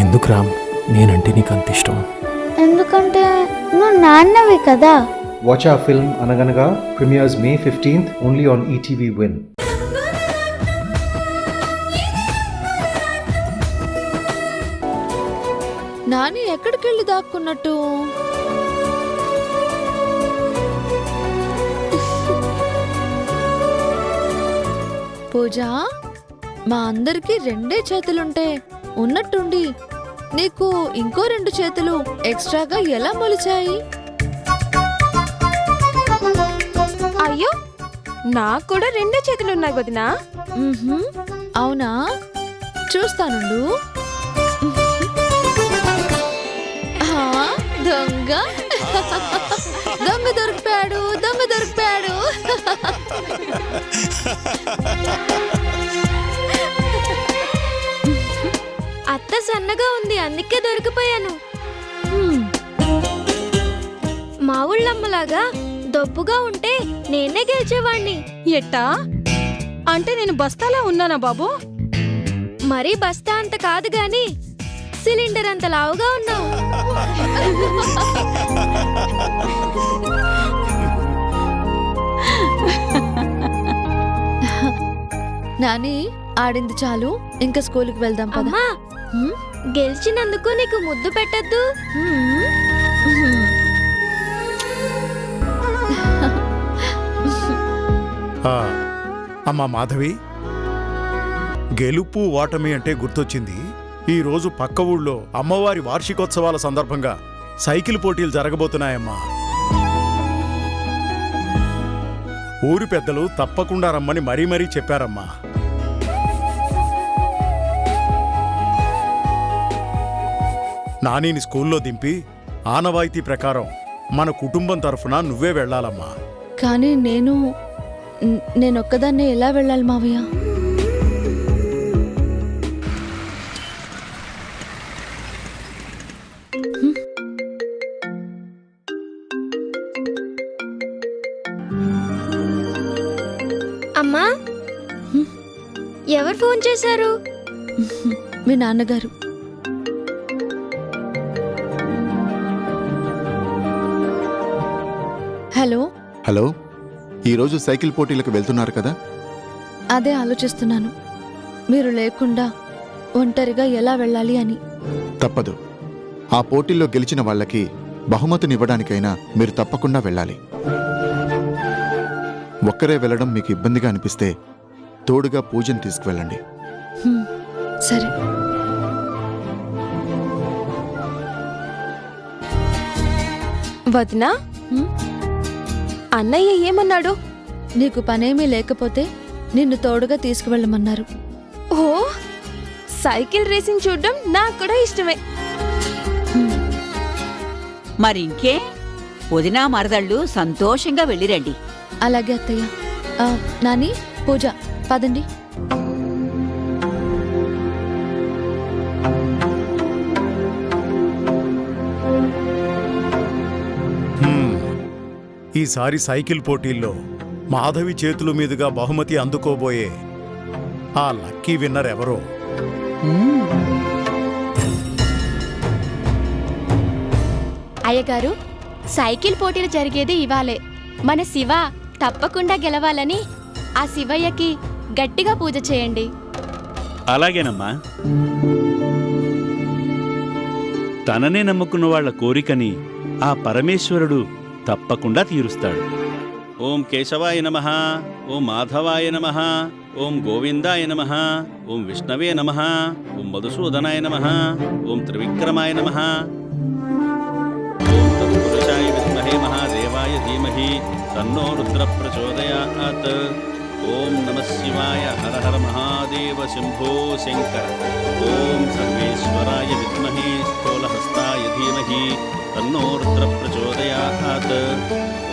ఎందుకు రామ్ నేనంటే నీకు అంత ఇష్టం? ఎందుకంటే నువ్వు నాన్నవి కదా. Watch our film Anaganaga premieres May 15th only on ETV Win. Nani ఎక్కడికెళ్ళి దాక్కున్నట్టు? పూజ, మా అందరికి 2 చేతులుంటే ఉన్నట్టుండి నీకు ఇంకో 2 చేతులు ఎక్స్ట్రాగా ఎలా మొలిచాయి? అయ్యో, నాకు కూడా 2 చేతులున్నాయి వదినా. అవునా? చూస్తానుండు. దొంగ దొంగ దొరికిపోయాడు, దొంగ దొరికిపోయాడు. అత్త సన్నగా ఉంది, అందుకే దొరికిపోయాను. మా ఊళ్ళమ్మలాగా దొబ్బుగా ఉంటే నేనే గెలిచేవాణ్ణి. ఎట్టా అంటే నేను బస్తాలా ఉన్నానా బాబు? మరీ బస్తా అంత కాదు గాని సిలిండర్ అంత లావుగా ఉన్నావు. నాని, ఆడింది చాలు, ఇంకా స్కూల్కి వెళ్దాం పద. అమ్మా, గెలిచినందుకు నీకు ముద్దు పెట్టద్దు? అమ్మా మాధవి, గెలుపు ఓటమి అంటే గుర్తొచ్చింది. ఈ రోజు పక్క ఊళ్ళో అమ్మవారి వార్షికోత్సవాల సందర్భంగా సైకిల్ పోటీలు జరగబోతున్నాయమ్మా. ఊరి పెద్దలు తప్పకుండా రమ్మని మరీ చెప్పారమ్మా. నానిని స్కూల్లో దింపి ఆనవాయితీ ప్రకారం మన కుటుంబం తరఫున నువ్వే వెళ్ళాలమ్మా. కానీ నేనొక్కదాన్నే ఎలా వెళ్ళాలి మావయ్య? అమ్మా, ఎవరు ఫోన్ చేశారు? మీ నాన్నగారు. హలో హలో, ఈరోజు సైకిల్ పోటీలకు వెళ్తున్నారు కదా? అదే ఆలోచిస్తున్నాను, మీరు లేకుండా ఒంటరిగా ఎలా వెళ్ళాలి అని. తప్పదు. ఆ పోటీల్లో గెలిచిన వాళ్ళకి బహుమతినివ్వడానికైనా మీరు తప్పకుండా వెళ్ళాలి. ఒక్కరే వెళ్ళడం మీకు ఇబ్బందిగా అనిపిస్తే తోడుగా పూజను తీసుకువెళ్ళండి. సరే. వదినా, అన్నయ్య ఏమన్నాడు? నీకు పనేమీ లేకపోతే నిన్ను తోడుగా తీసుకువెళ్ళమన్నారు. ఓ, సైకిల్ రేసింగ్ చూడడం నాకు కూడా ఇష్టమే. మరింకే, వదినా మరదళ్ళు సంతోషంగా వెళ్ళిరండి. అలాగే అత్తయ్య. నాని, పూజ, పదండి. ఈసారి సైకిల్ పోటీల్లో మాధవి చేతుల మీదుగా బహుమతి అందుకోబోయే ఆ లక్కీ విన్నర్ ఎవరో? అయ్యగారు, సైకిల్ పోటీలు జరిగేది ఇవాళే. మన శివ తప్పకుండా గెలవాలని ఆ శివయ్యకి గట్టిగా పూజ చేయండి. అలాగేనమ్మా. తననే నమ్ముకున్న వాళ్ల కోరికని ఆ పరమేశ్వరుడు తప్పకుండా తీరుస్తాడు. ఓం కేశవాయ నమః, ఓం మాధవాయ నమః, ఓం గోవిందాయ నమః, ఓం విష్ణవే నమః, ఓం మధుసూదనాయ నమః, ఓం త్రివిక్రమాయ నమః, ఓం తత్పురుషాయ విద్మహే మహాదేవాయ ధీమహి తన్నో రుద్ర ప్రచోదయాత్. ఓం నమః శివాయ, హర హర మహాదేవ శంభో శంకర. ఓం సర్వేశ్వరాయ విద్మహే స్థూలహస్తాయ ధీమహి తన్నో రుద్ర ప్రచోదయాత్.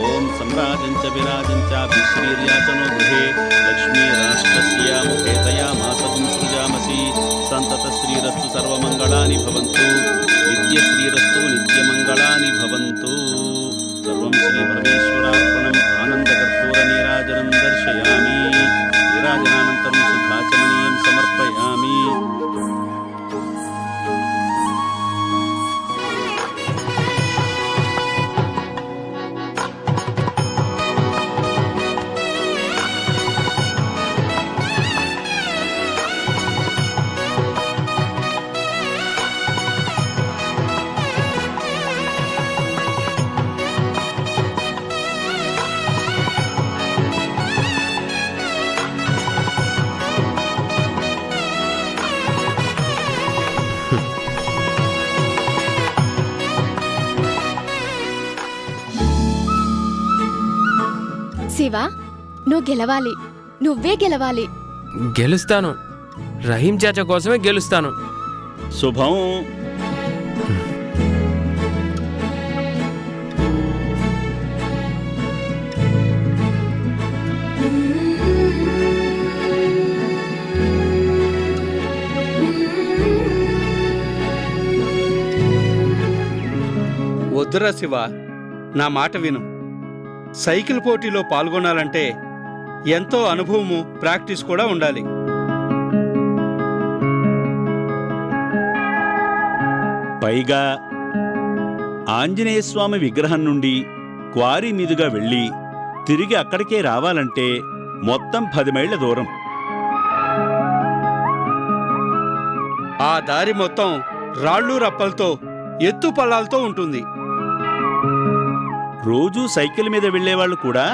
ఓం సమ్రాజం చ విరాజం చాభిశ్రీర్యాచనో గృహే లక్ష్మీరాష్ట్రస్య ముఖేతయా మాసగం సృజామసి. సంతత శ్రీరస్తు సర్వమంగళాని భవంతు, నిత్యశ్రీరస్తు నిత్యమంగళాని భవంతు. సర్వం శ్రీ పరమేశ్వరార్పణం. ఆనందకర్పూర నీరాజనం దర్శయామి. నీరాజనానంతరం సుఖాచమనీయం సమర్పయామి. శివ, నువ్వు గెలవాలి, నువ్వే గెలవాలి. గెలుస్తాను. రహీం చాచా కోసమే గెలుస్తాను. శుభం. వద్దురా శివ, నా మాట విను. సైకిల్ పోటీలో పాల్గొనాలంటే ఎంతో అనుభవము, ప్రాక్టీస్ కూడా ఉండాలి. పైగా ఆంజనేయస్వామి విగ్రహం నుండి క్వారీ మీదుగా వెళ్ళి తిరిగి అక్కడికే రావాలంటే మొత్తం 10 మైళ్ళ దూరం. ఆ దారి మొత్తం రాళ్ళు రప్పలతో, ఎత్తు పల్లాలతో ఉంటుంది. రోజూ సైకిల్ మీద వెళ్లేవాళ్లు కూడా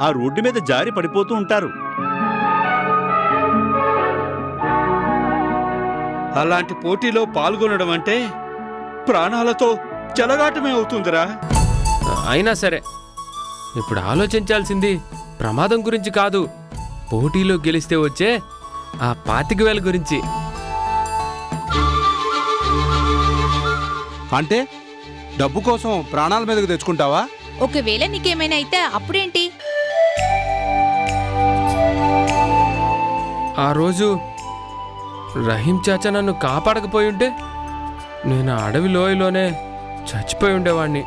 ఆ రోడ్డు మీద జారి పడిపోతూ ఉంటారు. అలాంటి పోటీలో పాల్గొనడం అంటే ప్రాణాలతో చెలగాటమే అవుతుందిరా. అయినా సరే, ఇప్పుడు ఆలోచించాల్సింది ప్రమాదం గురించి కాదు, పోటీలో గెలిస్తే వచ్చే ఆ 25,000 గురించి. అంటే డబ్బు కోసం ప్రాణాల మీదకు తెచ్చుకుంటావా? ఒకవేళ నీకేమైనా అయితే అప్పుడేంటి? ఆ రోజు రహీం చాచా నన్ను కాపాడకపోయుంటే నేను ఆ అడవి లోయలోనే చచ్చిపోయి ఉండేవాణ్ణి.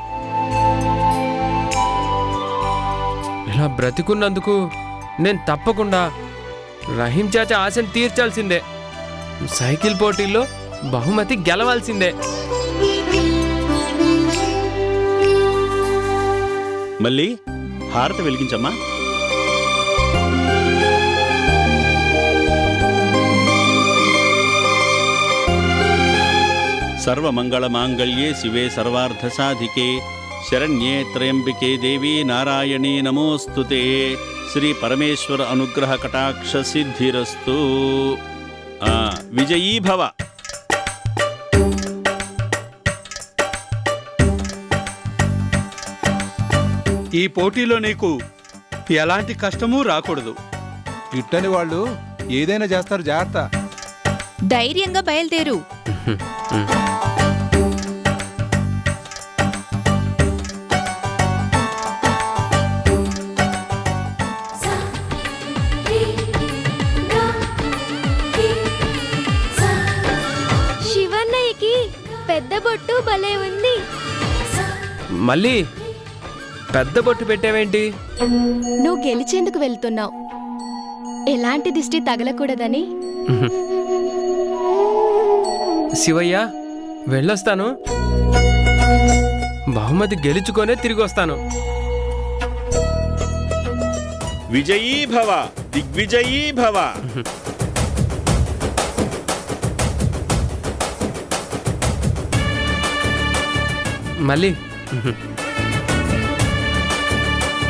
ఇలా బ్రతికున్నందుకు నేను తప్పకుండా రహీం చాచా ఆశను తీర్చాల్సిందే. సైకిల్ పోటీల్లో బహుమతి గెలవాల్సిందే. మళ్ళీ హారతి వెలిగించమ్మా. సర్వమంగళమాంగళ్యే శివే సర్వార్థసాధికే శరణ్యే త్రయంబికే దేవీ నారాయణీ నమోస్తుతే. శ్రీ పరమేశ్వర అనుగ్రహ కటాక్ష సిద్ధిరస్తు. విజయీ భవ. ఈ పోటీలో నీకు ఎలాంటి కష్టమూ రాకూడదు. ఇట్టని వాళ్ళు ఏదైనా చేస్తారు, జాగ్రత్త. ధైర్యంగా బయలుదేరు. శివన్నయ్యకి పెద్ద బొట్టు భలే ఉంది. మళ్ళీ పెద్ద బొట్టు పెట్టావేంటి? నువ్వు గెలిచేందుకు వెళ్తున్నావు, ఎలాంటి దిష్టి తగలకూడదని. శివయ్య, వెళ్ళొస్తాను. బహుమతి గెలుచుకొనే తిరిగి వస్తాను. విజయీ భవ, దిగ్విజయీ భవ. మళ్ళీ